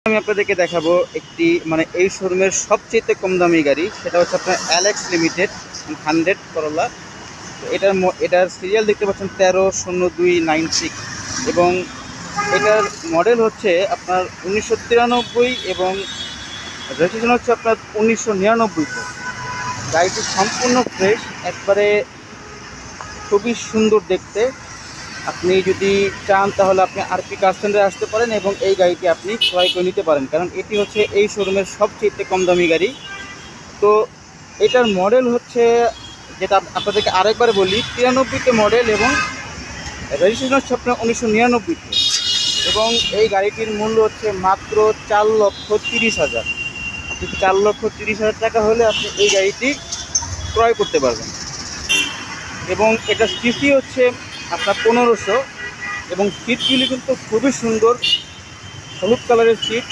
আমি আপনাদেরকে দেখাবো একটি মানে এই শোরুমের সবচেয়ে কম দামি গাড়ি, সেটা হচ্ছে আপনার অ্যালেক্স লিমিটেড 100 করোলা। তো এটার সিরিয়াল দেখতে পাচ্ছেন 130296 এবং এটার মডেল হচ্ছে আপনার 1993 এবং রেজিস্ট্রেশন হচ্ছে আপনার 1999। গাড়িটি সম্পূর্ণ ফ্রেশ, একবারে খুবই সুন্দর দেখতে। আপনি যদি চান তাহলে আপনি আরপি কার সেন্টারে আসতে পারেন এবং এই গাড়িটি আপনি ক্রয় করে নিতে পারেন, কারণ এটি হচ্ছে এই শোরুমের সবচেয়ে কম দামি গাড়ি। তো এটার মডেল হচ্ছে, যেটা আপনাদেরকে আরেকবার বলি, 93তে মডেল এবং রেজিস্ট্রেশন হচ্ছে আপনার 1999তে। এবং এই গাড়িটির মূল্য হচ্ছে মাত্র 4,30,000। আপনি 4,30,000 টাকা হলে আপনি এই গাড়িটি ক্রয় করতে পারবেন। এবং এটা সিসি হচ্ছে আপনার 1500 এবং সিটগুলি কিন্তু খুবই সুন্দর, হলুদ কালারের সিট।